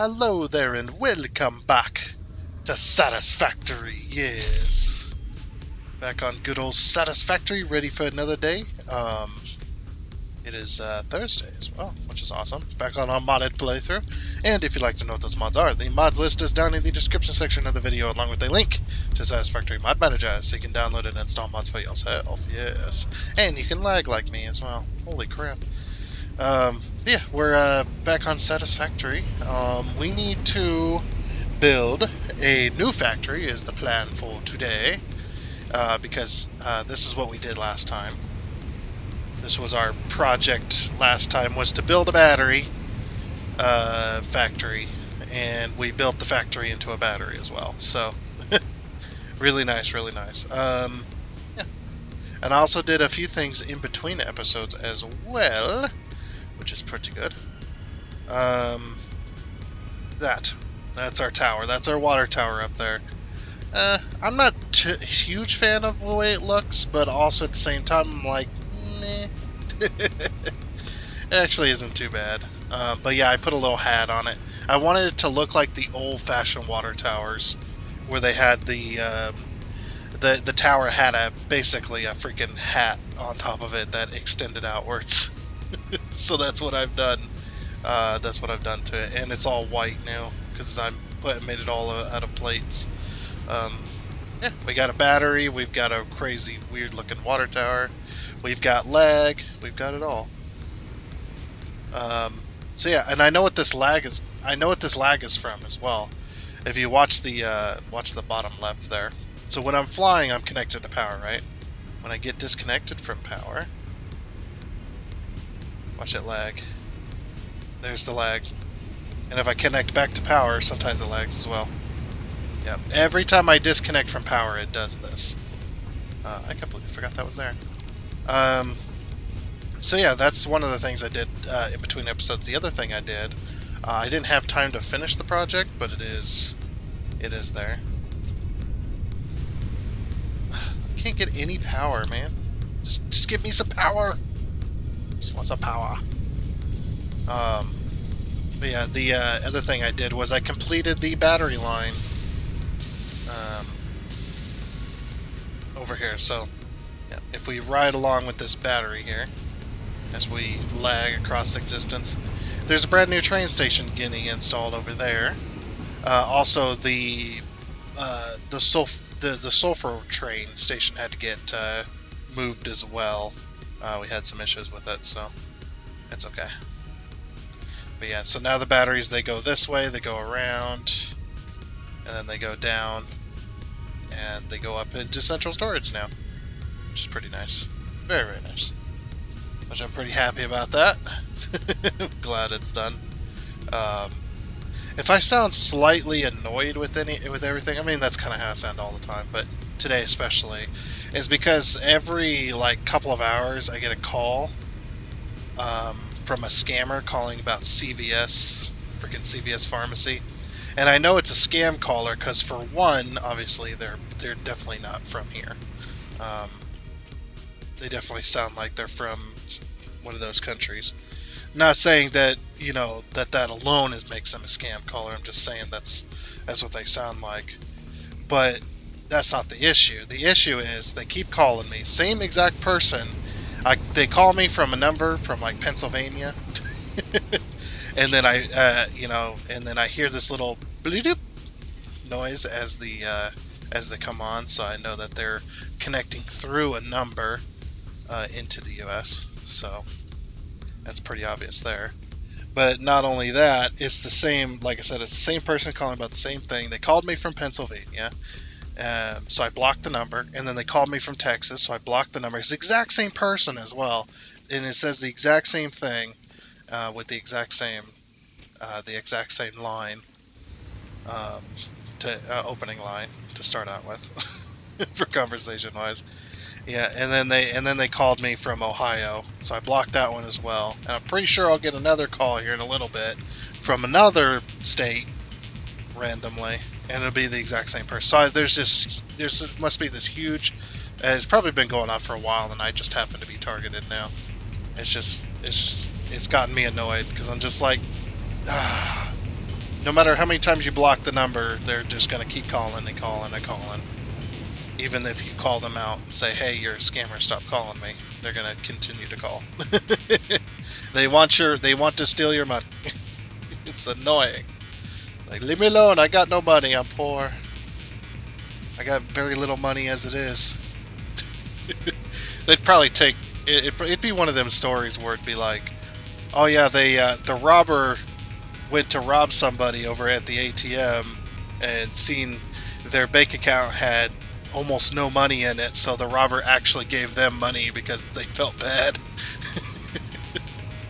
Hello there and welcome back to Satisfactory, yes. Back on good old Satisfactory, ready for another day. It is Thursday as well, which is awesome. Back on our modded playthrough. And if you'd like to know what those mods are, the mods list is down in the description section of the video along with a link to Satisfactory Mod Manager so you can download and install mods for yourself, yes. And you can lag like me as well. Holy crap. Yeah, we're back on Satisfactory. We need to build a new factory is the plan for today, because this is what we did last time. This was our project last time, was to build a battery factory, and we built the factory into a battery as well. So, really nice, really nice. Yeah. And I also did a few things in between episodes as well, which is pretty good. That's our tower. That's our water tower up there. I'm not a huge fan of the way it looks, but also at the same time, I'm like, meh. It actually isn't too bad. But yeah, I put a little hat on it. I wanted it to look like the old-fashioned water towers, where they had the tower had basically a freaking hat on top of it that extended outwards. So that's what I've done. That's what I've done to it, and it's all white now because I made it all out of plates. Yeah, we got a battery. We've got a crazy, weird-looking water tower. We've got lag. We've got it all. So yeah, and I know what this lag is. I know what this lag is from as well. If you watch the bottom left there. So when I'm flying, I'm connected to power, right? When I get disconnected from power, watch it lag. There's the lag. And if I connect back to power, sometimes it lags as well. Yeah, every time I disconnect from power, it does this. I completely forgot that was there. So yeah, that's one of the things I did in between episodes. The other thing I did, I didn't have time to finish the project, but it is there. I can't get any power, man. Just give me some power. Just want some power. But yeah, the other thing I did was I completed the battery line over here. So yeah, if we ride along with this battery here, as we lag across existence, there's a brand new train station getting installed over there. Also, the sulfur train station had to get moved as well. We had some issues with it, so it's okay. But yeah, so now the batteries, they go this way, they go around, and then they go down, and they go up into central storage now, which is pretty nice. Very, very nice. Which I'm pretty happy about that. Glad it's done. If I sound slightly annoyed with everything, I mean, that's kind of how I sound all the time, but today especially, is because every couple of hours I get a call from a scammer calling about CVS, freaking CVS Pharmacy. And I know it's a scam caller because, for one, obviously they're definitely not from here. They definitely sound like they're from one of those countries. Not saying that that alone makes them a scam caller. I'm just saying that's what they sound like. But that's not the issue. The issue is they keep calling me. Same exact person. They call me from a number from Pennsylvania, and then I hear this little bleep noise as they come on, so I know that they're connecting through a number into the U.S. So that's pretty obvious there. But not only that, it's the same. Like I said, it's the same person calling about the same thing. They called me from Pennsylvania. So I blocked the number, and then they called me from Texas, so I blocked the number. It's the exact same person as well, and it says the exact same thing with the exact same line, opening line to start out with for conversation wise. Yeah, and then they called me from Ohio, so I blocked that one as well. And I'm pretty sure I'll get another call here in a little bit from another state randomly. And it'll be the exact same person. So must be this huge. It's probably been going on for a while, and I just happen to be targeted now. It's gotten me annoyed because I'm just like, No matter how many times you block the number, they're just going to keep calling and calling and calling. Even if you call them out and say, hey, you're a scammer, stop calling me, they're going to continue to call. They want to steal your money. It's annoying. Like, leave me alone, I got no money, I'm poor. I got very little money as it is. They'd probably take it'd be one of them stories where it'd be like, oh yeah, the robber went to rob somebody over at the ATM and seen their bank account had almost no money in it, so the robber actually gave them money because they felt bad.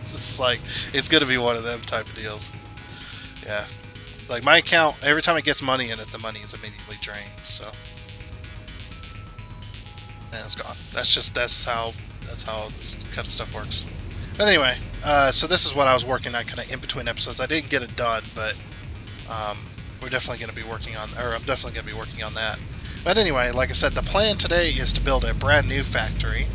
It's just like, it's gonna be one of them type of deals. Yeah. It's like my account, every time it gets money in it, the money is immediately drained, so. And it's gone. That's how this kind of stuff works. But anyway, so this is what I was working on kind of in between episodes. I didn't get it done, but we're definitely going to be working on, or I'm definitely going to be working on that. But anyway, like I said, the plan today is to build a brand new factory.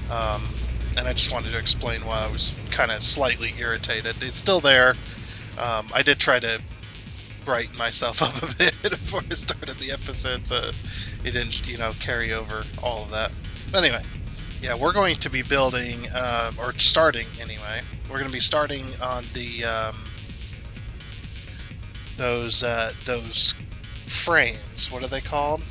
And I just wanted to explain why I was kind of slightly irritated. It's still there. I did try to brighten myself up a bit before I started the episode, so it didn't, carry over all of that. But anyway, yeah, we're going to be building, or starting anyway. We're going to be starting on the those frames. What are they called?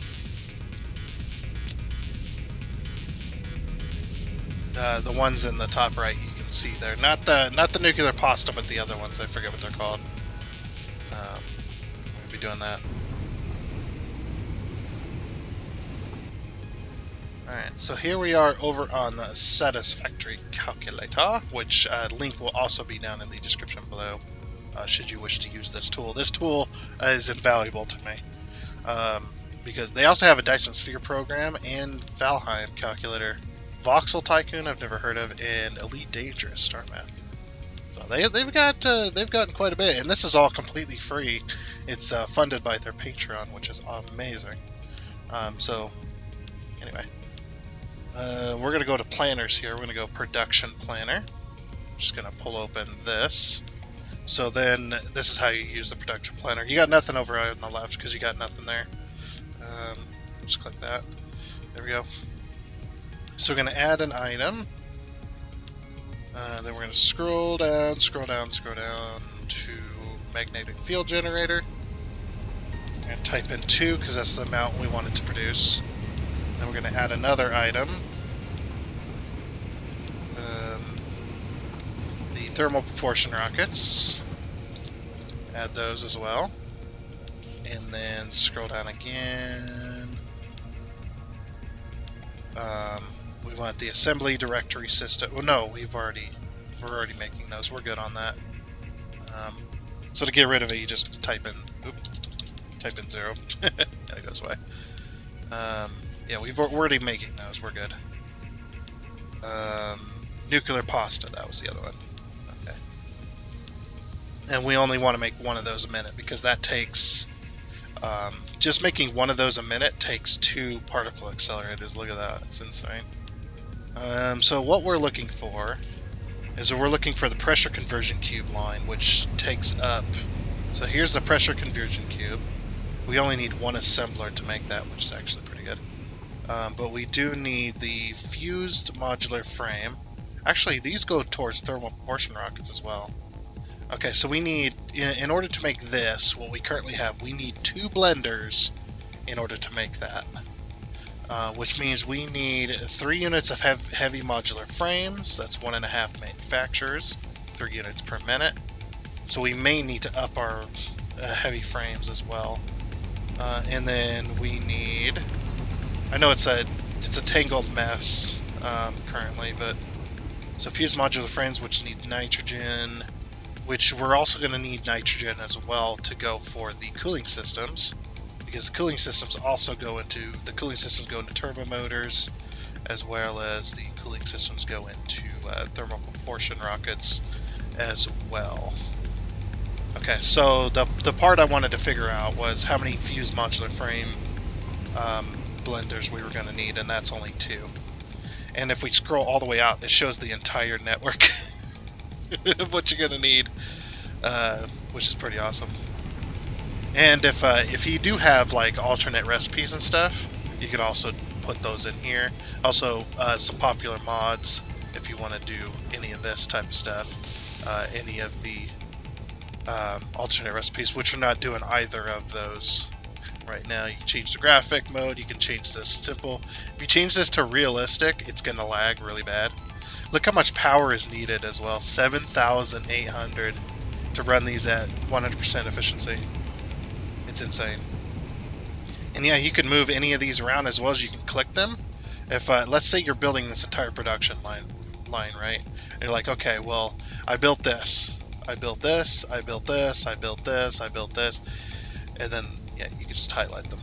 The ones in the top right, you can see there. Not the nuclear pasta, but the other ones. I forget what they're called. We'll be doing that. Alright, so here we are over on the Satisfactory calculator, which link will also be down in the description below, should you wish to use this tool. This tool is invaluable to me, because they also have a Dyson Sphere program and Valheim calculator. Voxel Tycoon I've never heard of, and Elite Dangerous Star Map. So they've gotten quite a bit, and this is all completely free. It's funded by their Patreon, which is amazing. So anyway, we're gonna go to planners here. We're gonna go production planner. I'm just gonna pull open this. So then this is how you use the production planner. You got nothing over on the left because you got nothing there. Just click that. There we go. So we're going to add an item. Then we're going to scroll down to magnetic field generator. And type in 2 because that's the amount we want it to produce. Then we're going to add another item. The thermal proportion rockets. Add those as well. And then scroll down again. We want the assembly directory system. Well, no, we're already making those. We're good on that. So to get rid of it, you just type in 0. And it goes away. Yeah, we're already making those. We're good. Nuclear pasta, that was the other one. Okay. And we only want to make one of those a minute because that takes. Just making one of those a minute takes 2 particle accelerators. Look at that. It's insane. So what we're looking for is we're looking for the pressure conversion cube line, which takes up... So here's the pressure conversion cube. We only need one assembler to make that, which is actually pretty good. But we do need the fused modular frame. Actually, these go towards thermal proportion rockets as well. Okay, so we need, in order to make this, what we currently have, we need 2 blenders in order to make that. Which means we need 3 units of heavy modular frames. That's 1.5 manufacturers, 3 units per minute. So we may need to up our heavy frames as well. And then we need, I know it's a tangled mess currently, but so fused modular frames, which need nitrogen, which we're also going to need nitrogen as well to go for the cooling systems, because the cooling systems go into turbo motors, as well as the cooling systems go into thermal propulsion rockets as well. Okay, so the part I wanted to figure out was how many fused modular frame blenders we were going to need, and that's only 2. And if we scroll all the way out, it shows the entire network of what you're going to need. which is pretty awesome. And if you do have like alternate recipes and stuff, you can also put those in here. Also, some popular mods if you want to do any of this type of stuff, any of the alternate recipes, which we're not doing either of those right now. You can change the graphic mode. You can change this simple. If you change this to realistic, it's going to lag really bad. Look how much power is needed as well. 7,800 to run these at 100% efficiency. It's insane. And yeah, you can move any of these around as well as you can click them. If let's say you're building this entire production line, right? And you're like, okay, well, I built this, I built this, I built this, I built this, I built this, and then yeah, you can just highlight them,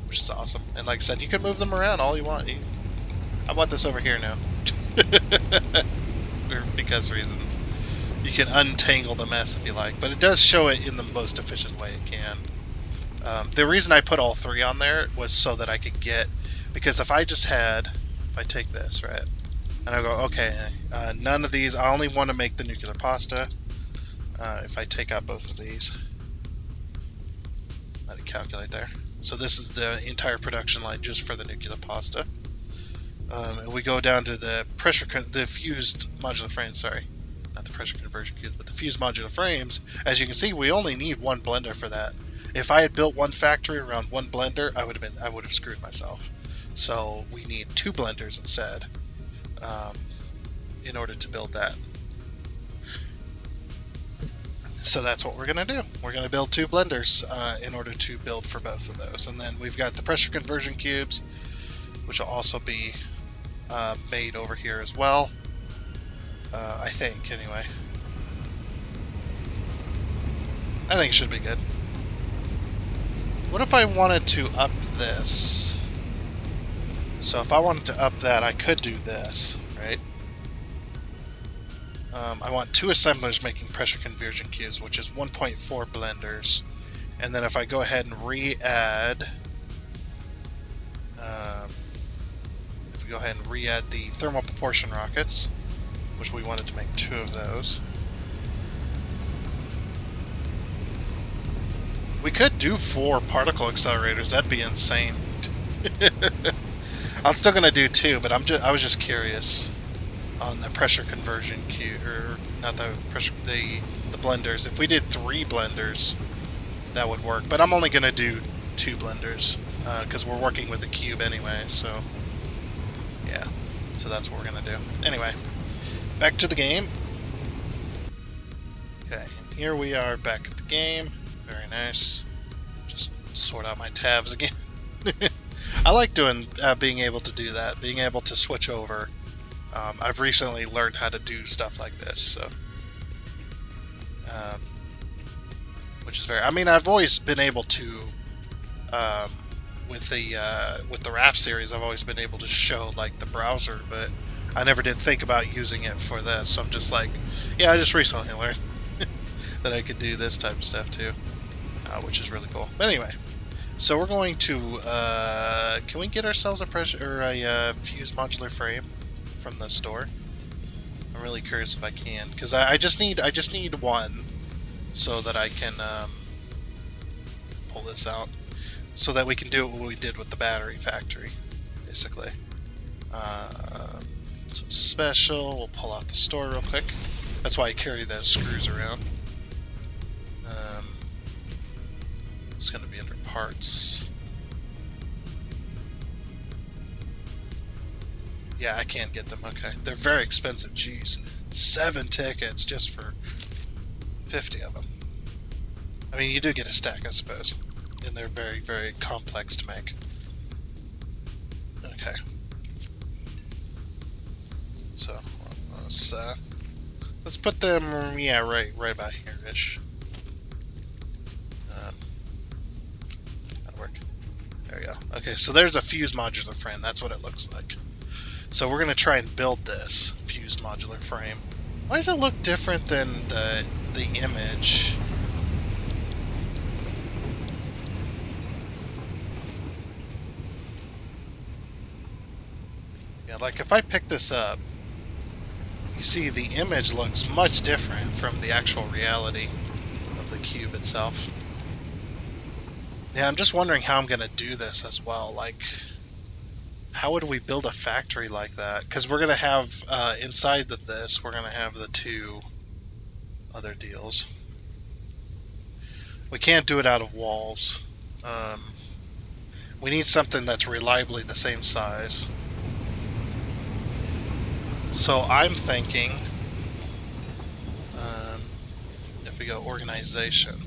which is awesome. And like I said, you can move them around all you want. I want this over here now, because reasons. You can untangle the mess if you like, but it does show it in the most efficient way it can. The reason I put all three on there was so that I could get, because if I take this, right, and I go, okay, none of these, I only want to make the nuclear pasta. If I take out both of these, let it calculate there. So this is the entire production line just for the nuclear pasta. And we go down to the the fused modular frames, sorry. Not the pressure conversion cubes, but the fused modular frames. As you can see, we only need one blender for that. If I had built one factory around one blender, I would have screwed myself. So we need two blenders instead, in order to build that. So that's what we're gonna do. We're gonna build two blenders in order to build for both of those. And then we've got the pressure conversion cubes, which will also be made over here as well. I think, anyway. I think it should be good. What if I wanted to up this? So if I wanted to up that, I could do this, right? I want two assemblers making pressure conversion cubes, which is 1.4 blenders. And then if I go ahead and re-add, if we go ahead and re-add the thermal proportion rockets, which we wanted to make two of those. We could do 4 particle accelerators. That'd be insane. I'm still gonna do 2, but I was just curious on the pressure conversion cube, or not the pressure, the blenders. If we did 3 blenders, that would work. But I'm only gonna do 2 blenders because we're working with the cube anyway. So yeah, so that's what we're gonna do. Anyway, back to the game. Okay, and here we are back at the game. Very nice. Just sort out my tabs again. I like being able to do that, being able to switch over. I've recently learned how to do stuff like this, so which is very. I mean, I've always been able to with the RAF series. I've always been able to show like the browser, but I never did think about using it for this. So I'm just like, yeah, I just recently learned that I could do this type of stuff too. Which is really cool. But anyway, so we're going to can we get ourselves a fused modular frame from the store? I'm really curious if I can, because I just need one so that I can pull this out, so that we can do what we did with the battery factory, basically. So special. We'll pull out the store real quick. That's why I carry those screws around. It's going to be under parts. Yeah, I can't get them. Okay. They're very expensive. Jeez. 7 tickets just for 50 of them. I mean, you do get a stack, I suppose. And they're very, very complex to make. Okay. So, let's put them, yeah, right about here-ish. There we go. Okay, so there's a fused modular frame. That's what it looks like. So we're going to try and build this fused modular frame. Why does it look different than the image? Yeah, like if I pick this up, you see the image looks much different from the actual reality. cube itself. Yeah, I'm just wondering how I'm going to do this as well. Like, how would we build a factory like that? Because we're going to have, inside of this, we're going to have the two other deals. We can't do it out of walls. We need something that's reliably the same size. So I'm thinking, if we go organization,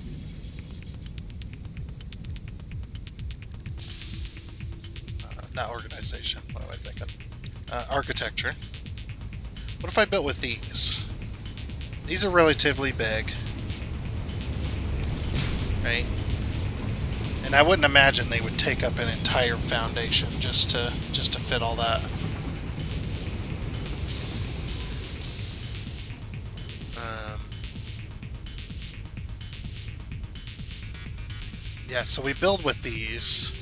not organization, what am I thinking? Architecture. What if I built with these? These are relatively big, right? And I wouldn't imagine they would take up an entire foundation just to fit all that. Yeah, so we build with these.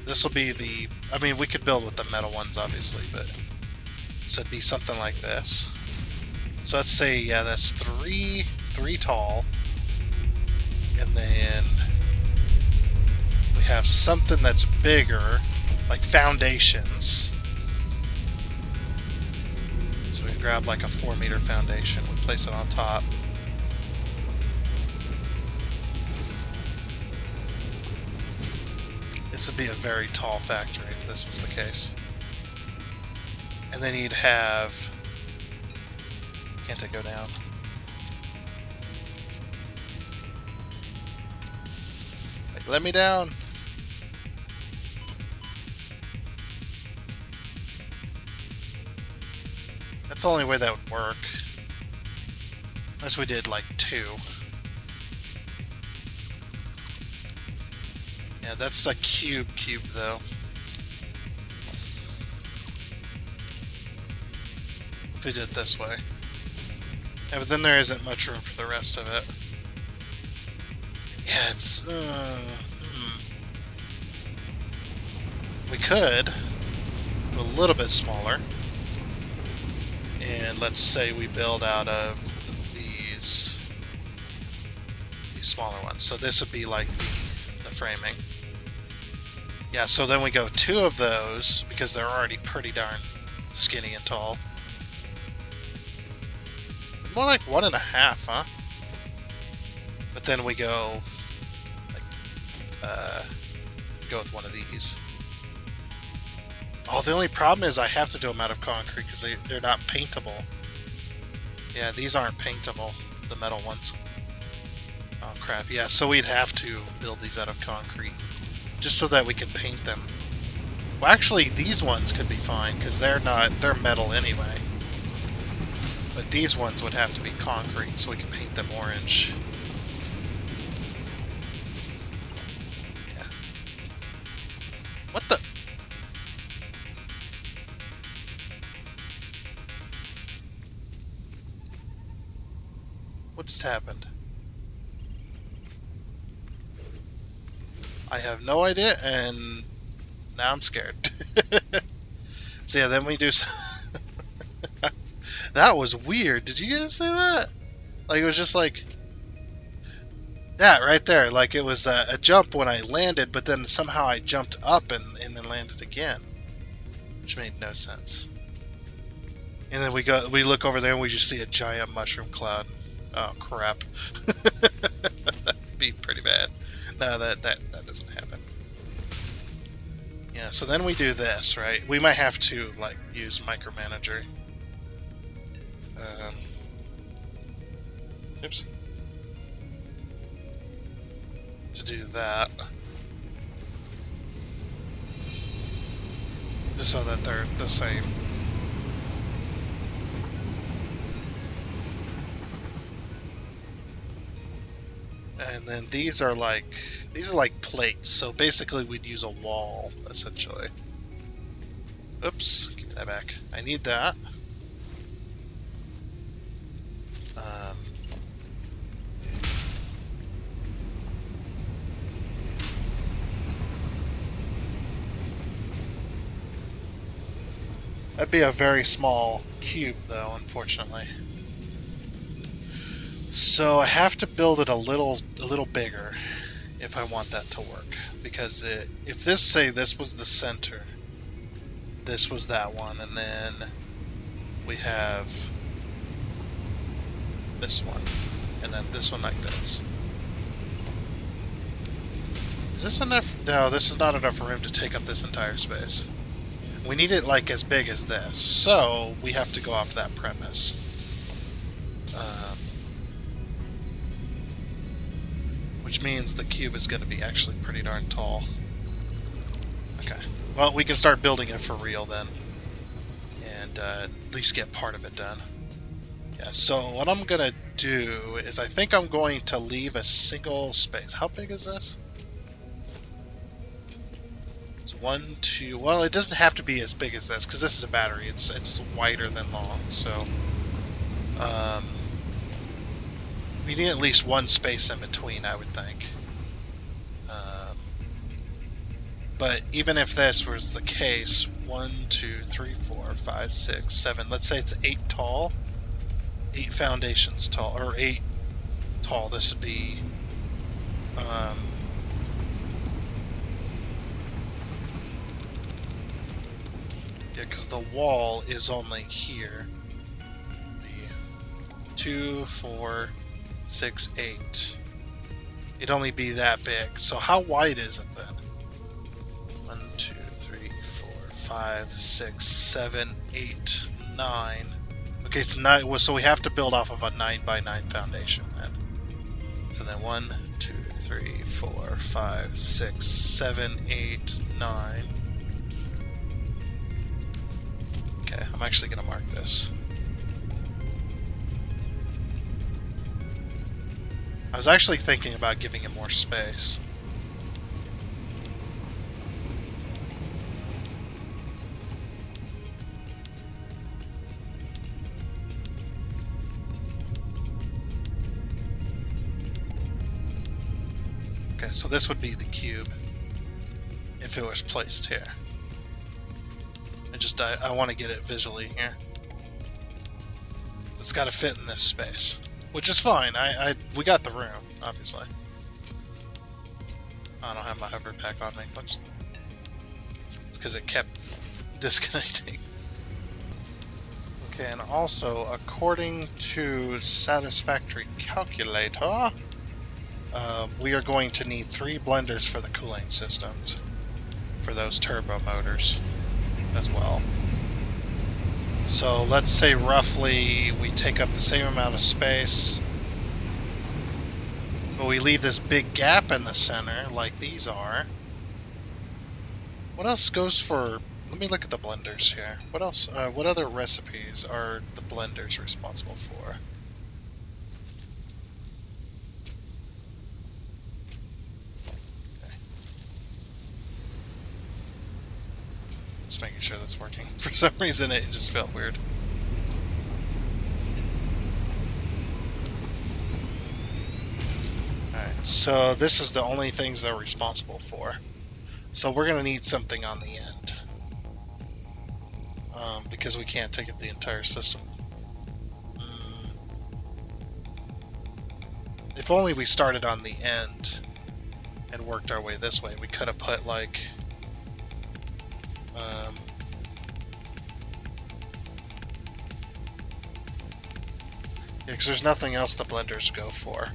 This will be the... I mean, we could build with the metal ones, obviously, but... So it'd be something like this. So let's say, yeah, that's three tall. And then... we have something that's bigger, like foundations. So we grab like a 4-meter foundation, we place it on top. This would be a very tall factory if this was the case. And then you'd have... Can't it go down? Like, let me down! That's the only way that would work. Unless we did like 2. Yeah, that's a cube though. If we did it this way. Yeah, but then there isn't much room for the rest of it. Yeah, it's... We could go a little bit smaller. And let's say we build out of these smaller ones. So this would be like the framing. Yeah, so then we go 2 of those because they're already pretty darn skinny and tall. More like 1.5, huh? But then we go like go with one of these. Oh, the only problem is I have to do them out of concrete because they're not paintable. Yeah, these aren't paintable, the metal ones. Oh crap, yeah, so we'd have to build these out of concrete. Just so that we can paint them. Well, actually, these ones could be fine, because they're metal anyway. But these ones would have to be concrete, so we can paint them orange. Yeah. What the... What just happened? I have no idea, and now I'm scared. So yeah, then we do... That was weird. Did you guys say that? Like, it was just like... That right there. Like, it was a jump when I landed, but then somehow I jumped up and then landed again. Which made no sense. And then we look over there and we just see a giant mushroom cloud. Oh, crap. That'd be pretty bad. No, that doesn't happen. Yeah, so then we do this, right? We might have to, like, use micromanager. Oops. To do that. Just so that they're the same. And then these are like plates, so basically we'd use a wall, essentially. Oops, give that back. I need that. That'd be a very small cube, though, unfortunately. So I have to build it a little bigger if I want that to work, because if this was the center, this was that one, and then we have this one, and then this one like this. Is this enough? No, this is not enough room to take up this entire space. We need it like as big as this, so we have to go off that premise. Which means the cube is going to be actually pretty darn tall. Okay, well, we can start building it for real then, and at least get part of it done. Yeah, so what I'm going to do is I think I'm going to leave a single space. How big is this? It's 1, 2... Well, it doesn't have to be as big as this, because this is a battery. It's wider than long, so... we need at least one space in between, I would think. But even if this was the case, 1, 2, 3, 4, 5, 6, 7... Let's say it's 8 tall. 8 foundations tall, or 8 tall. This would be... yeah, because the wall is only here. 2, 4, 6, 8. It'd only be that big. So how wide is it then? 1, 2, 3, 4, 5, 6, 7, 8, 9. Okay, it's 9. So we have to build off of a 9 by 9 foundation then. So then 1, 2, 3, 4, 5, 6, 7, 8, 9. Okay, I'm actually going to mark this. I was actually thinking about giving it more space. Okay, so this would be the cube if it was placed here. I want to get it visually here. It's got to fit in this space, which is fine. We got the room, obviously. I don't have my hover pack on me. It's because it kept disconnecting. Okay, and also, according to Satisfactory calculator, we are going to need 3 blenders for the cooling systems, for those turbo motors as well. So let's say roughly we take up the same amount of space, but we leave this big gap in the center like these are. What else goes for... Let me look at the blenders here. What else? What other recipes are the blenders responsible for? Just making sure that's working. For some reason it just felt weird. Alright, so this is the only things they're responsible for. So we're going to need something on the end. Because we can't take up the entire system. If only we started on the end and worked our way this way. We could have put like... yeah, because there's nothing else the blenders go for.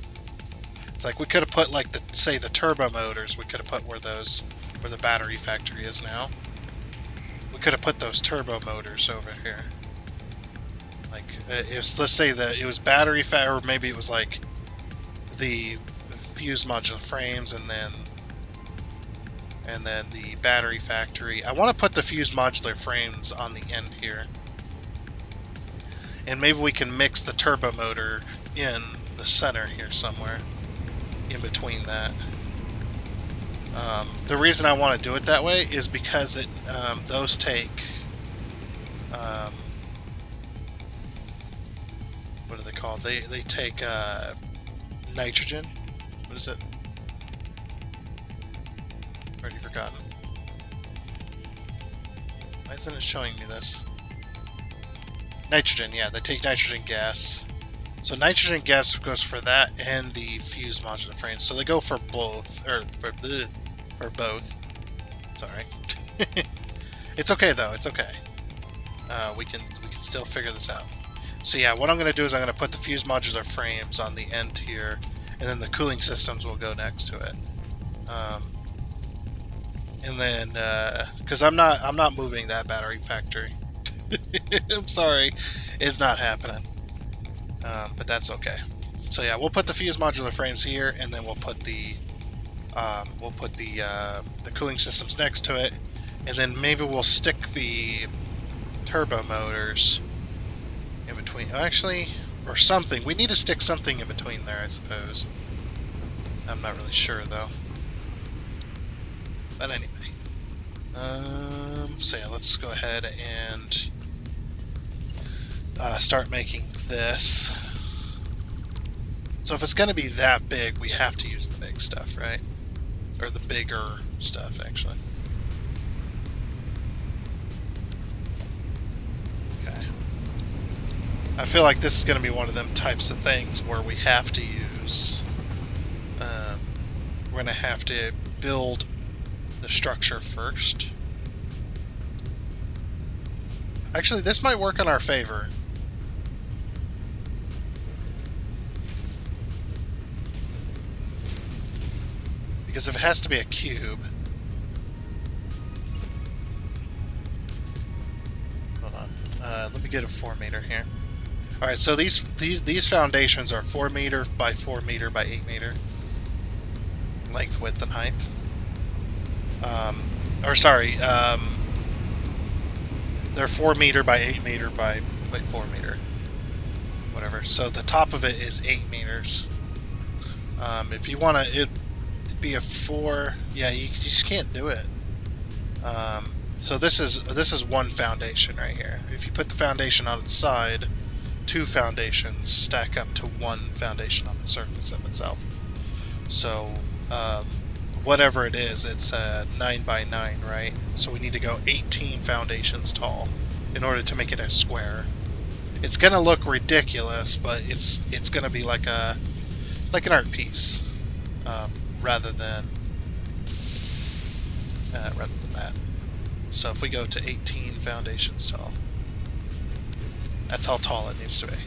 It's like we could have put like say the turbo motors. We could have put where the battery factory is now. We could have put those turbo motors over here. Like let's say that it was battery or maybe it was like the fuse modular frames and then the battery factory. I want to put the fuse modular frames on the end here. And maybe we can mix the turbo motor in the center here somewhere. In between that. The reason I want to do it that way is because those take... what are they called? They take nitrogen. What is it? Already forgotten. Why isn't it showing me this? Nitrogen, yeah, they take nitrogen gas. So nitrogen gas goes for that and the fuse modular frames. So they go for both, or for both. Sorry. It's okay though. It's okay. We can still figure this out. So yeah, what I'm going to do is I'm going to put the fuse modular frames on the end here, and then the cooling systems will go next to it. And then because I'm not moving that battery factory. I'm sorry, it's not happening. But that's okay. So yeah, we'll put the fuse modular frames here, and then we'll put the cooling systems next to it, and then maybe we'll stick the turbo motors in between. Actually, or something. We need to stick something in between there, I suppose. I'm not really sure though. But anyway, so yeah, let's go ahead and start making this. So if it's going to be that big, we have to use the big stuff, right? Or the bigger stuff, actually. Okay. I feel like this is going to be one of them types of things where we have to use... we're going to have to build the structure first. Actually, this might work in our favor. Because if it has to be a cube... Hold on. Let me get a 4 meter here. Alright, so these foundations are 4 meter by 4 meter by 8 meter. Length, width, and height. They're 4 meter by 8 meter by 4 meter. Whatever. So the top of it is 8 meters. If you want to... It'd be a 4... Yeah, you just can't do it. So this is one foundation right here. If you put the foundation on its side, 2 foundations stack up to 1 foundation on the surface of itself. So whatever it is, it's 9 by 9, right? So we need to go 18 foundations tall in order to make it a square. It's gonna look ridiculous, but it's gonna be like an art piece, rather than that. So if we go to 18 foundations tall, that's how tall it needs to be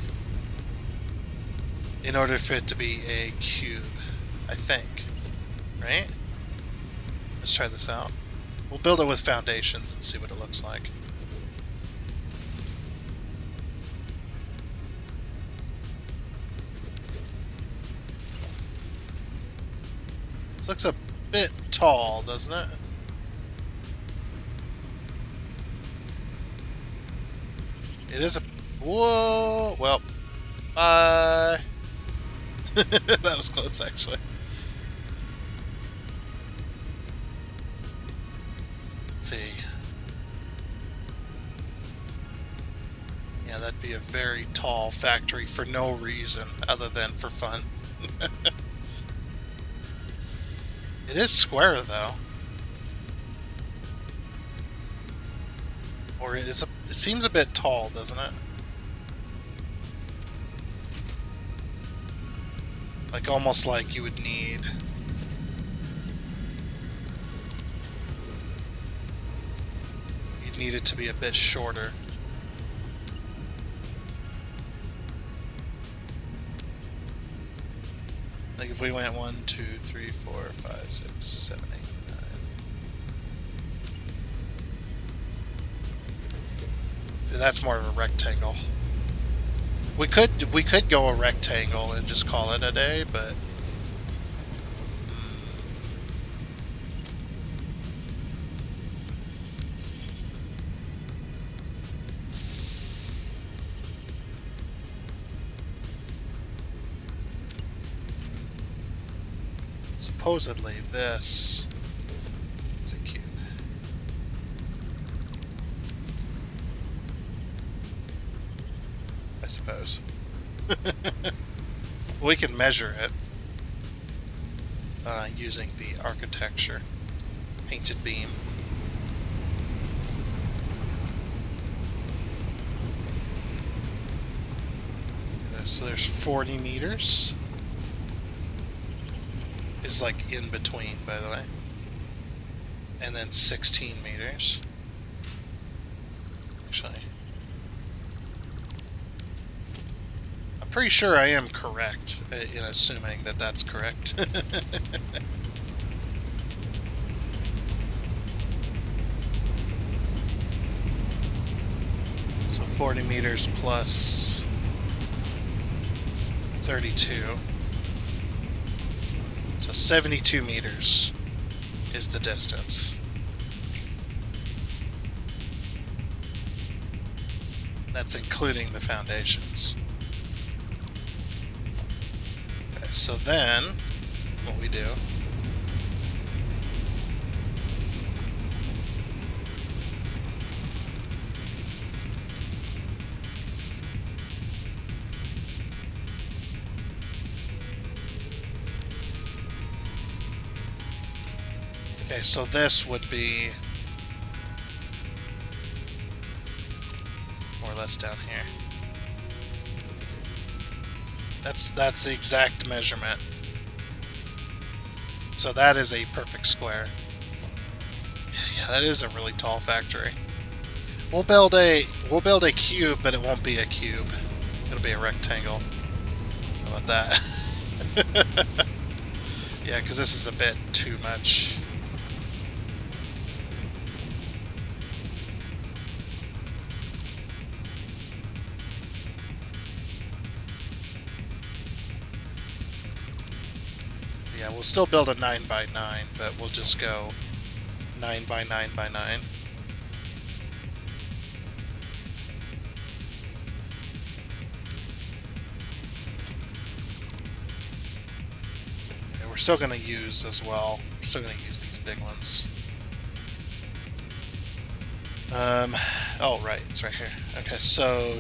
in order for it to be a cube, I think. Right? Let's try this out. We'll build it with foundations and see what it looks like. This looks a bit tall, doesn't it? It is a... Whoa! Well, bye! That was close, actually. Let's see. Yeah, that'd be a very tall factory for no reason other than for fun. It is square, though. Or it seems a bit tall, doesn't it? Like, almost like you would need... You'd need it to be a bit shorter. Like if we went 1, 2, 3, 4, 5, 6, 7, 8, 9. See, that's more of a rectangle. We could go a rectangle and just call it a day, but supposedly this is a cube. I suppose. We can measure it using the architecture painted beam. So there's 40 meters. Is like in between, by the way. And then 16 meters. Actually, I'm pretty sure I am correct in assuming that that's correct. So 40 meters plus 32. So 72 meters is the distance. That's including the foundations. Okay, so then what we do Okay, so this would be more or less down here. That's the exact measurement. So that is a perfect square. Yeah, that is a really tall factory. We'll build a cube, but it won't be a cube. It'll be a rectangle. How about that? Yeah, because this is a bit too much. Yeah, we'll still build a 9 by 9, but we'll just go 9 by 9 by 9. Okay, we're still going to use as well. We're still going to use these big ones. Oh, right, it's right here. Okay, so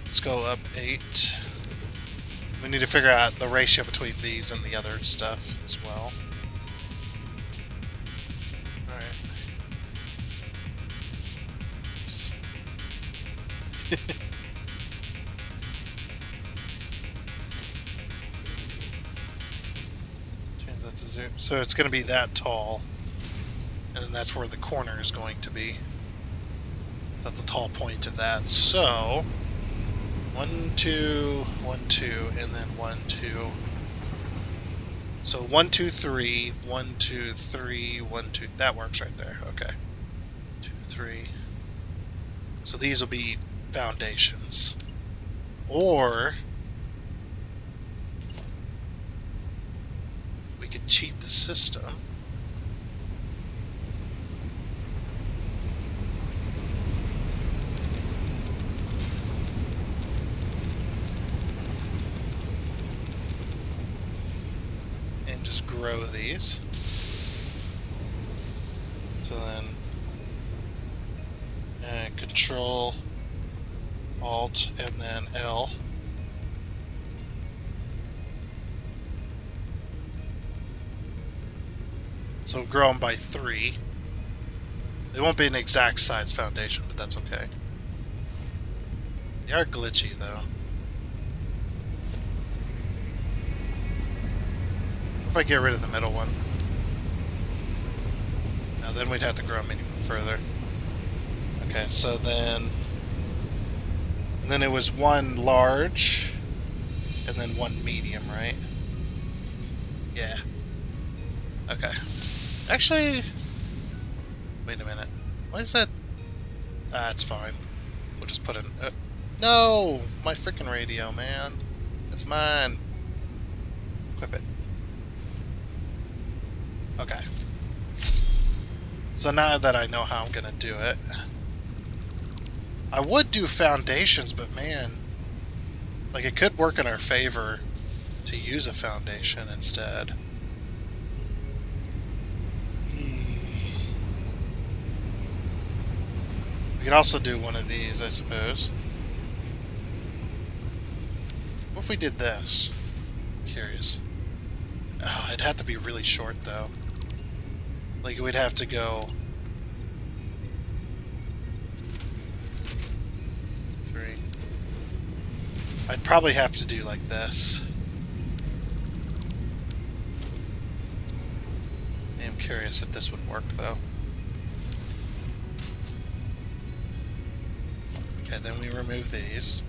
let's go up 8. We need to figure out the ratio between these and the other stuff as well. Alright. Change that to 0. So it's going to be that tall. And then that's where the corner is going to be. That's the tall point of that. So 1, 2, 1, 2, and then 1, 2. So 1, 2, 3, 1, 2, 3, 1, 2. That works right there. Okay. 2, 3. So these will be foundations. Or we could cheat the system. Just grow these. So then Control Alt and then L. So grow them by 3. They won't be an exact size foundation, but that's okay. They are glitchy though. If I get rid of the middle one. Now then we'd have to grow them even further. Okay, so then it was 1 large and then 1 medium, right? Yeah. Okay. Actually, wait a minute. Why is that? That's fine. We'll just put in. No, my freaking radio, man. It's mine. Equip it. Okay. So now that I know how I'm gonna do it, I would do foundations, but man, like it could work in our favor to use a foundation instead. We could also do one of these, I suppose. What if we did this? I'm curious. Oh, it'd have to be really short though. Like we'd have to go 3. I'd probably have to do like this. I am curious if this would work though. Okay, then we remove these.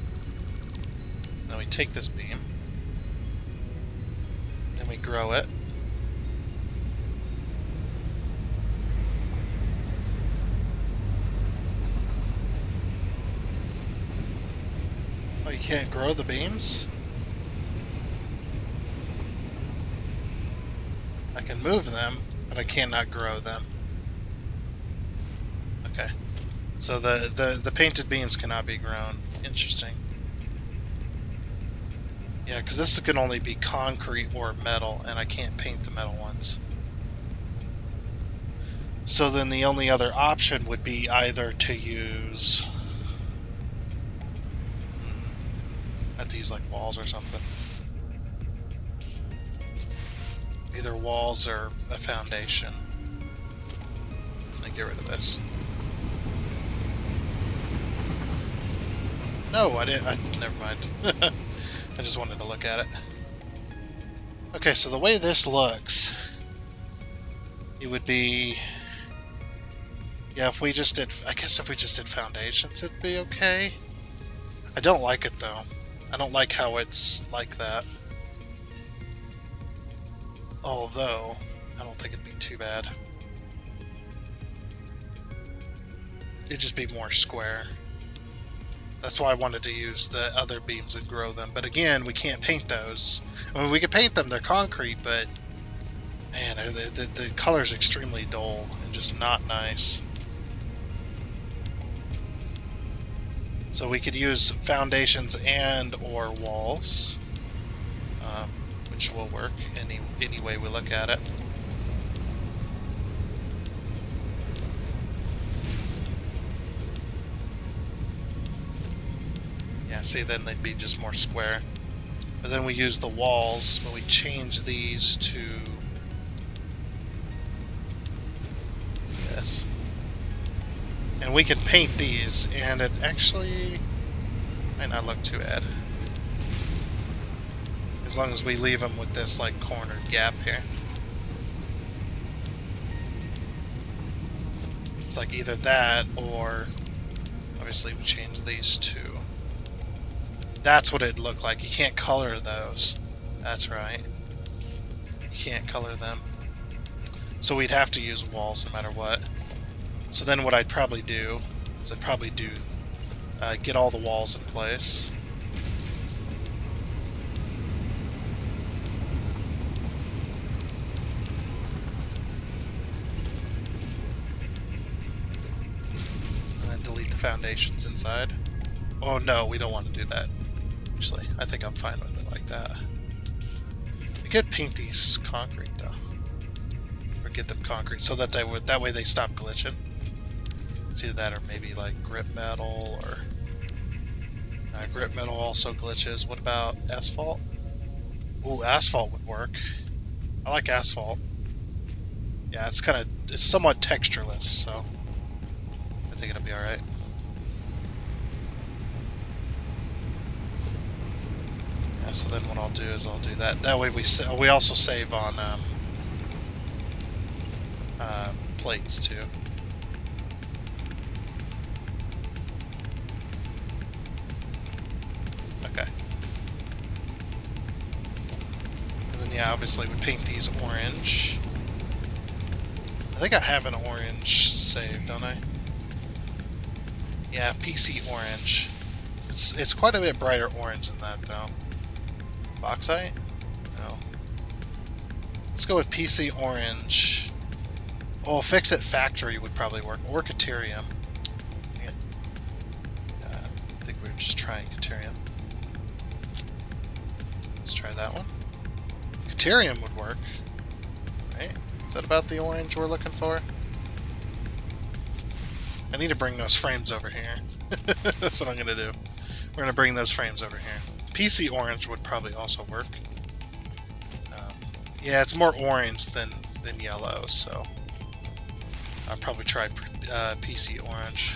Then we take this beam. Then we grow it. Oh, you can't grow the beams? I can move them, but I cannot grow them. Okay. So the painted beams cannot be grown. Interesting. Yeah, because this can only be concrete or metal, and I can't paint the metal ones. So then the only other option would be either to use... I have to use like walls or something. Either walls or a foundation. Let me get rid of this. No, I didn't. Never mind. I just wanted to look at it. Okay, so the way this looks, it would be... Yeah, if we just did... I guess if we just did foundations, it'd be okay. I don't like it, though. I don't like how it's like that. Although, I don't think it'd be too bad. It'd just be more square. That's why I wanted to use the other beams and grow them. But again, we can't paint those. I mean, we can paint them, they're concrete, but... Man, the color's extremely dull and just not nice. So we could use foundations and or walls. Which will work any way we look at it. Yeah, see, then they'd be just more square. But then we use the walls, but we change these to this. And we can paint these, and it actually might not look too bad. As long as we leave them with this like cornered gap here. It's like either that or obviously we change these to... That's what it'd look like. You can't color those. That's right. You can't color them. So we'd have to use walls no matter what. So then what I'd probably do is I'd probably get all the walls in place. Delete the foundations inside. Oh no, we don't want to do that. Actually, I think I'm fine with it like that. We could paint these concrete though, or get them concrete so that that way they stop glitching. It's either that or maybe like grip metal or grip metal also glitches. What about asphalt? Ooh, asphalt would work. I like asphalt. Yeah, it's somewhat textureless, so. I think it'll be alright. Yeah, so then what I'll do is I'll do that. That way we also save on plates too. Okay. And then yeah, obviously we paint these orange. I think I have an orange saved, don't I? Yeah, PC orange. It's quite a bit brighter orange than that, though. Bauxite? No. Let's go with PC orange. Oh, Fix-It Factory would probably work. Or Caterium. I think we're just trying Caterium. Let's try that one. Caterium would work. Right? Is that about the orange we're looking for? I need to bring those frames over here. That's what I'm going to do. We're going to bring those frames over here. PC orange would probably also work. Yeah, it's more orange than yellow, so I'll probably try PC orange.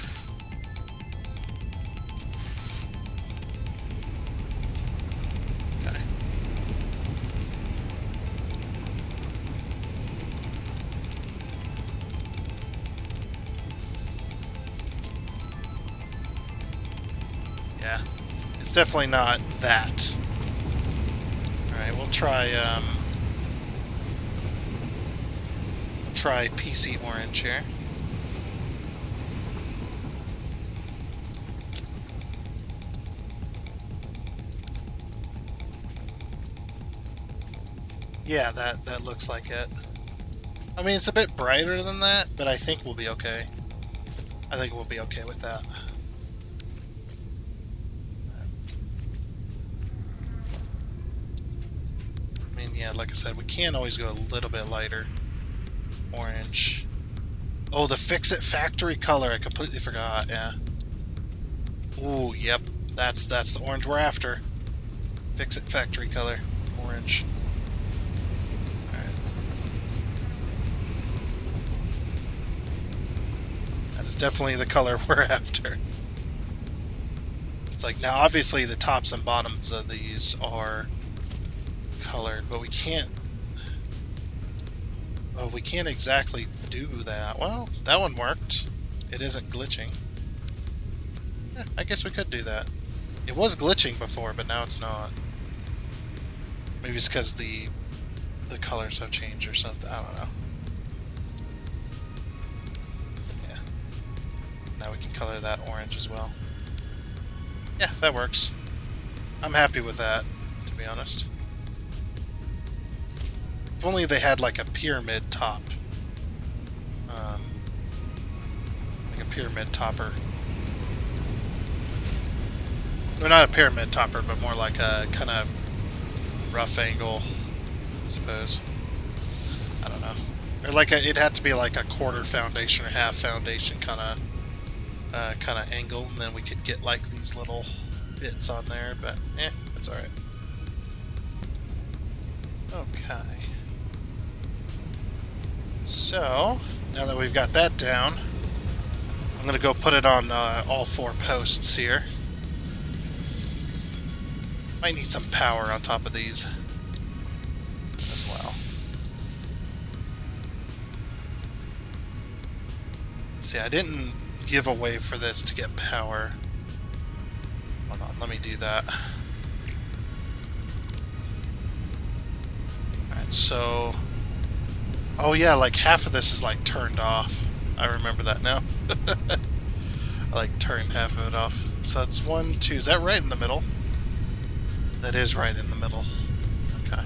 Yeah, it's definitely not that. Alright, we'll try PC orange here. Yeah, that looks like it. I mean, it's a bit brighter than that, but I think we'll be okay. I think we'll be okay with that. I mean, yeah, like I said, we can always go a little bit lighter. Orange. Oh, the Fix-It factory color. I completely forgot, yeah. Ooh, yep. That's the orange we're after. Fix-It factory color. Orange. Alright. That is definitely the color we're after. It's like, now obviously the tops and bottoms of these are colored, but we can't... Oh, we can't exactly do that. Well, that one worked. It isn't glitching. Yeah, I guess we could do that. It was glitching before, but now it's not. Maybe it's because the colors have changed or something. I don't know. Yeah. Now we can color that orange as well. Yeah, that works. I'm happy with that, to be honest. If only they had like a pyramid top. Like a pyramid topper. Well, not a pyramid topper, but more like a kind of rough angle, I suppose. I don't know. Or like it had to be like a quarter foundation or half foundation kind of angle, and then we could get like these little bits on there. But that's all right. Okay. So now that we've got that down, I'm gonna go put it on all 4 posts here. Might need some power on top of these as well. See, I didn't give a way for this to get power. Hold on, let me do that. Alright, so... Oh yeah, like half of this is like turned off. I remember that now. I like turned half of it off. So that's 1, 2. Is that right in the middle? That is right in the middle. Okay.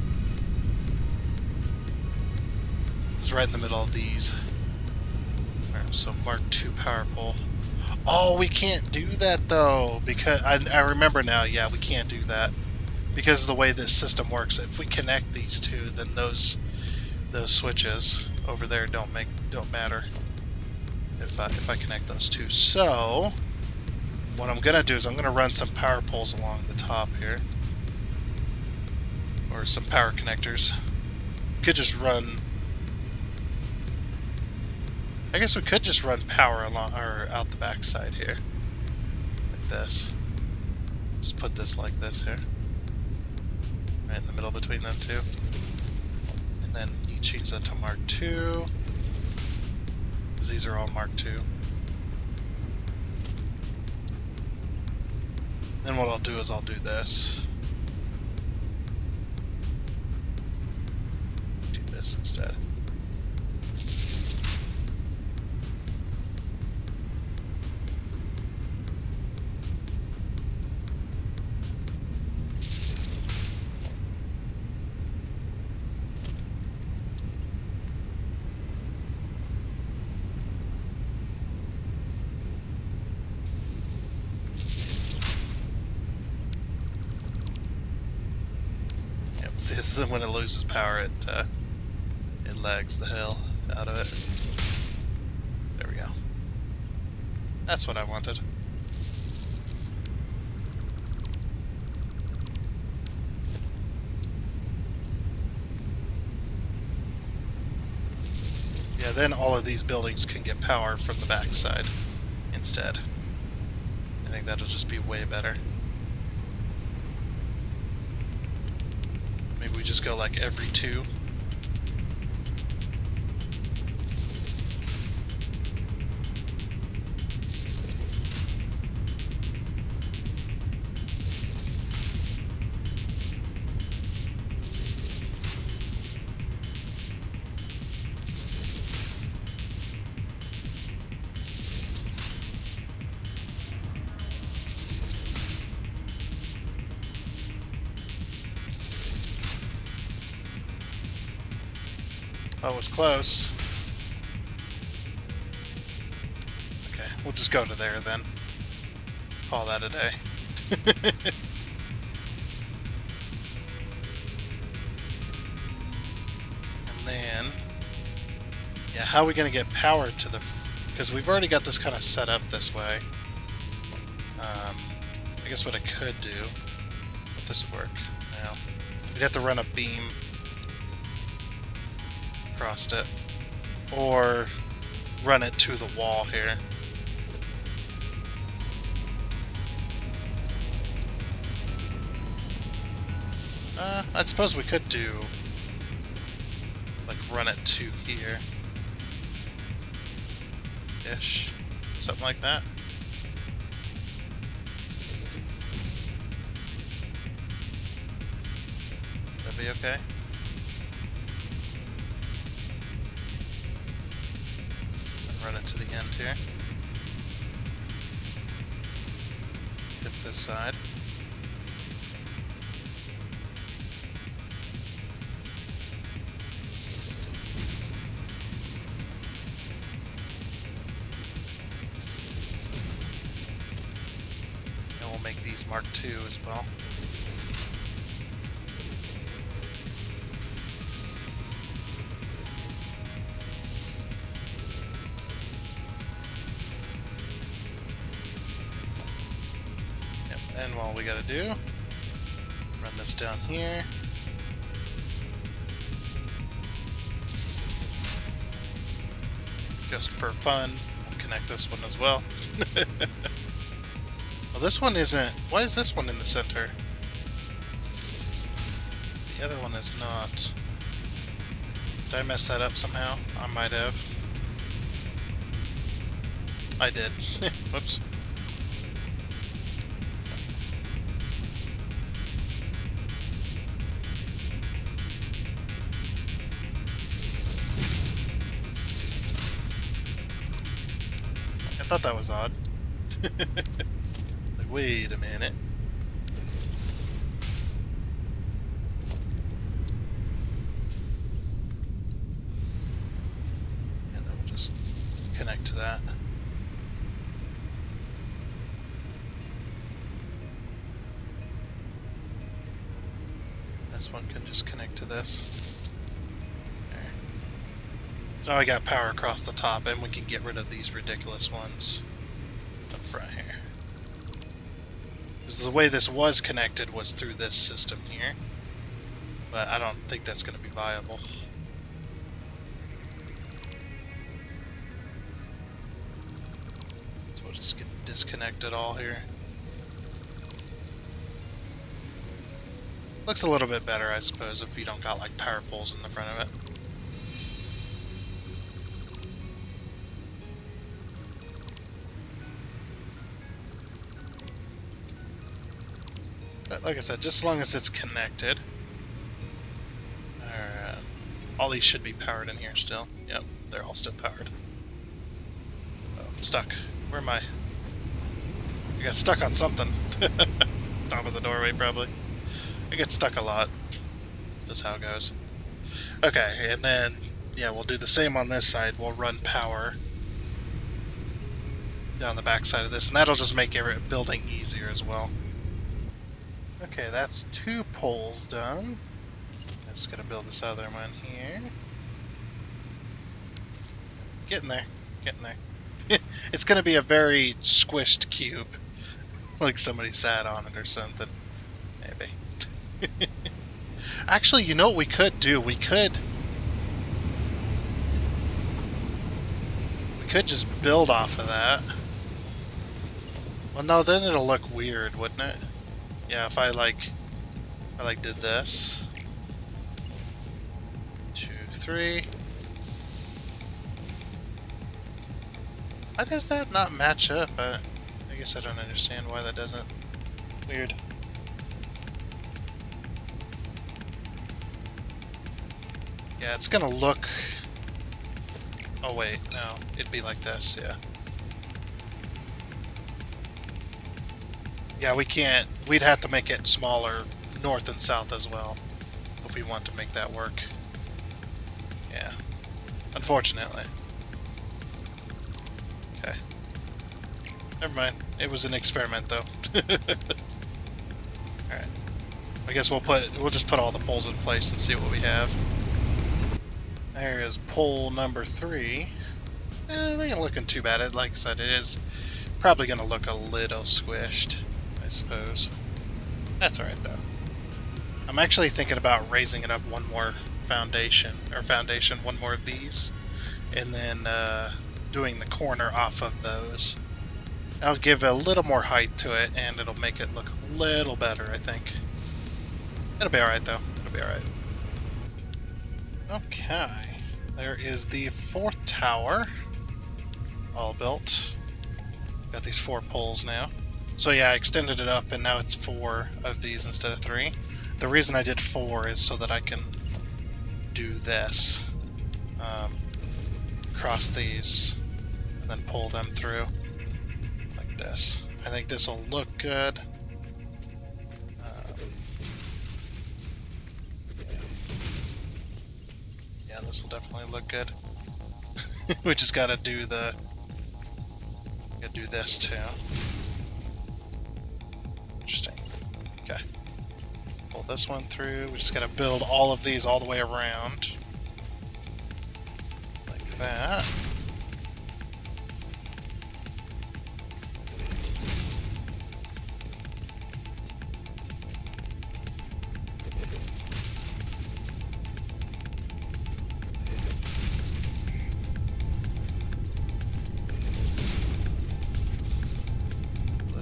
It's right in the middle of these. Alright, so Mark II power pole. Oh, we can't do that though, because I remember now. Yeah, we can't do that because of the way this system works. If we connect these two, then those switches over there don't matter if I connect those two. So what I'm gonna do is I'm gonna run some power poles along the top here, or some power connectors. We could just run. I guess we could just run power along or out the back side here, like this. Just put this like this here, right in the middle between them two, and then you change that to Mark II, because these are all Mark II. Then what I'll do is I'll do this. Do this instead. See, this is when it loses power, it lags the hell out of it. There we go. That's what I wanted. Yeah, then all of these buildings can get power from the backside instead. I think that'll just be way better. Maybe we just go like every 2. Oh, it was close. Okay, we'll just go to there then. Call that a day. And then, yeah, how are we going to get power to the... Because we've already got this kind of set up this way. I guess what I could do, if this would work now, we'd have to run a beam across it, or run it to the wall here. I suppose we could do, like, run it to here. Ish. Something like that. That'd be okay. And run it to the end here. Tip this side. Make these Mark II as well. Yep, and all we gotta do, run this down here. Just for fun, we'll connect this one as well. Well, this one isn't... Why is this one in the center? The other one is not. Did I mess that up somehow? I might have. I did. Whoops. I thought that was odd. Wait a minute. And then we'll just connect to that. This one can just connect to this. There. So now I got power across the top, and we can get rid of these ridiculous ones up front here. The way this was connected was through this system here, but I don't think that's going to be viable. So we'll just disconnect it all here. Looks a little bit better, I suppose, if you don't got like power poles in the front of it. But like I said, just as long as it's connected. All these should be powered in here still. Yep, they're all still powered. Oh, I'm stuck. Where am I? I got stuck on something. Top of the doorway, probably. I get stuck a lot. That's how it goes. Okay, and then, yeah, we'll do the same on this side. We'll run power down the back side of this, and that'll just make building easier as well. Okay, that's 2 poles done. I'm just gonna build this other one here. Getting there, getting there. It's gonna be a very squished cube, like somebody sat on it or something. Maybe. Actually, you know what we could do? We could just build off of that. Well, no, then it'll look weird, wouldn't it? Yeah, if I did this. 2, 3. Why does that not match up? I guess I don't understand why that doesn't. Weird. Yeah, it's gonna look... Oh wait, no. It'd be like this, yeah. Yeah, we can't... We'd have to make it smaller north and south as well if we want to make that work. Yeah. Unfortunately. Okay. Never mind. It was an experiment, though. Alright. I guess we'll just put all the poles in place and see what we have. There is pole number 3. It ain't looking too bad. Like I said, it is probably going to look a little squished, I suppose. That's alright, though. I'm actually thinking about raising it up one more foundation, one more of these, and then doing the corner off of those. That'll give a little more height to it, and it'll make it look a little better, I think. It'll be alright, though. It'll be alright. Okay. There is the 4th tower. All built. Got these 4 poles now. So yeah, I extended it up, and now it's 4 of these instead of 3. The reason I did 4 is so that I can do this. Cross these, and then pull them through. Like this. I think this will look good. Yeah, this will definitely look good. We just gotta do this too. Interesting. Okay. Pull this one through. We just gotta build all of these all the way around. Like that.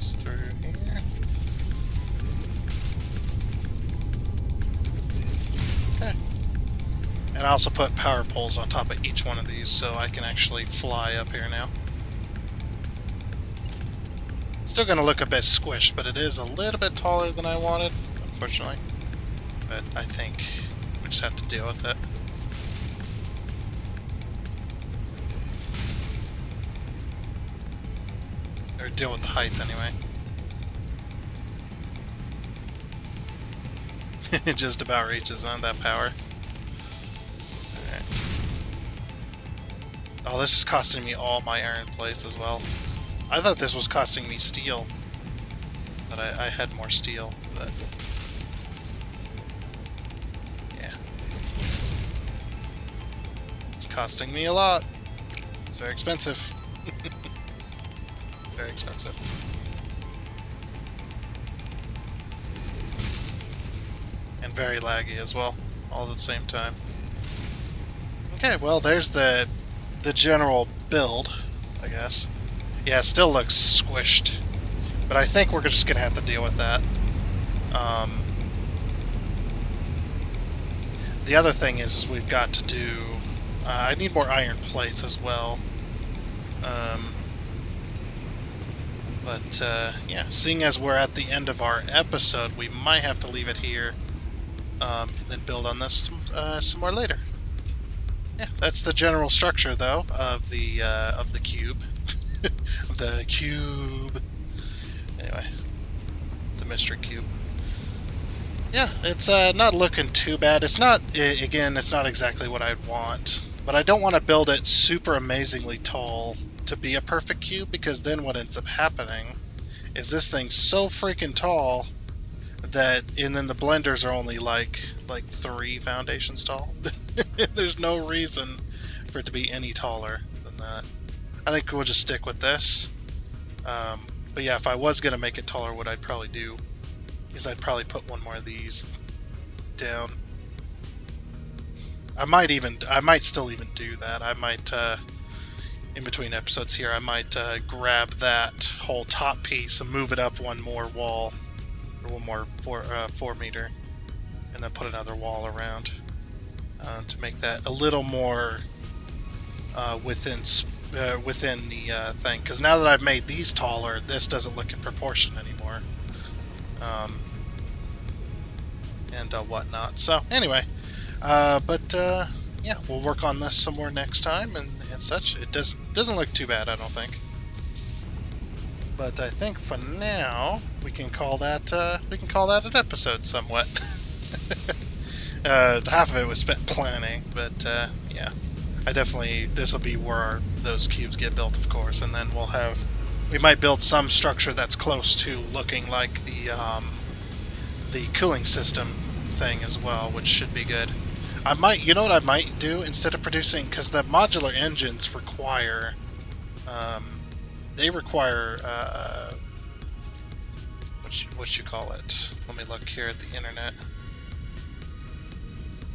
Through here. Okay. And I also put power poles on top of each one of these so I can actually fly up here now. Still going to look a bit squished, but it is a little bit taller than I wanted, unfortunately. But I think we just have to deal with it. Or deal with the height anyway. It just about reaches on that power. Alright. Oh, this is costing me all my iron plates as well. I thought this was costing me steel. But I had more steel, but... yeah. It's costing me a lot. It's very expensive. Very expensive. And very laggy as well, all at the same time. Okay, well, there's the general build, I guess. Yeah, it still looks squished, but I think we're just gonna have to deal with that. The other thing is we've got to do... I need more iron plates as well. But yeah, seeing as we're at the end of our episode, we might have to leave it here, and then build on this some more later. Yeah, that's the general structure, though, of the cube. The cube. Anyway, it's a mystery cube. Yeah, it's not looking too bad. It's not, again, it's not exactly what I'd want, but I don't want to build it super amazingly tall to be a perfect cube, because then what ends up happening is this thing's so freaking tall that, and then the blenders are only like 3 foundations tall. There's no reason for it to be any taller than that. I think we'll just stick with this. But yeah, if I was gonna make it taller, what I'd probably do is I'd probably put one more of these down. I might still even do that. I might in between episodes here, I might grab that whole top piece and move it up one more wall, or one more 4 meter, and then put another wall around to make that a little more within the thing. Because now that I've made these taller, this doesn't look in proportion anymore, and whatnot. So anyway, yeah, we'll work on this some more next time and such. It doesn't look too bad, I don't think. But I think for now we can call that an episode somewhat. Half of it was spent planning, but yeah, this will be where those cubes get built, of course, and then we might build some structure that's close to looking like the cooling system thing as well, which should be good. You know what I might do instead of producing, because the modular engines require, what you call it? Let me look here at the internet.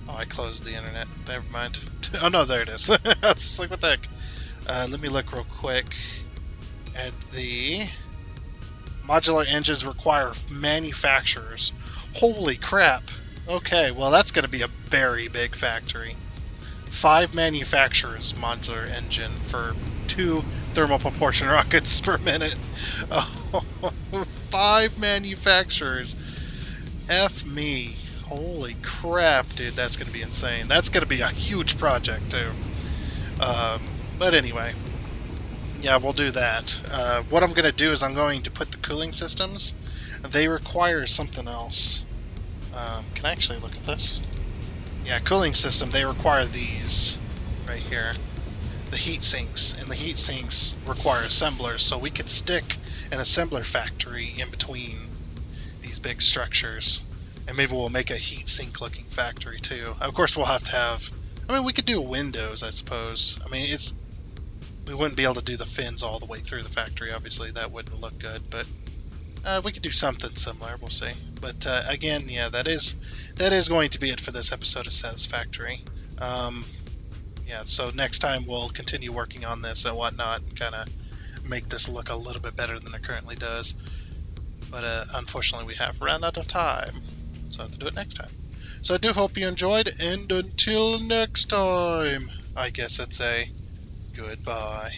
Oh, I closed the internet. Never mind. Oh no, there it is. I was just like, what the heck? Let me look real quick at the modular engines require manufacturers. Holy crap! Okay, well that's going to be a very big factory. 5 manufacturers modular engine for 2 thermal propulsion rockets per minute. Oh, 5 manufacturers. F me. Holy crap, dude, that's going to be insane. That's going to be a huge project, too. But anyway, yeah, we'll do that. What I'm going to do is I'm going to put the cooling systems. They require something else. Can I actually look at this? Yeah, cooling system, they require these right here. The heat sinks, and the heat sinks require assemblers, so we could stick an assembler factory in between these big structures. And maybe we'll make a heat sink looking factory too. Of course we'll have to have, we could do windows, I suppose. We wouldn't be able to do the fins all the way through the factory, obviously. That wouldn't look good, but we could do something similar, we'll see. But again, yeah, that is going to be it for this episode of Satisfactory. Yeah, so next time we'll continue working on this and whatnot, kind of make this look a little bit better than it currently does. But unfortunately we have run out of time, so I have to do it next time. So I do hope you enjoyed, and until next time, I guess it's a goodbye.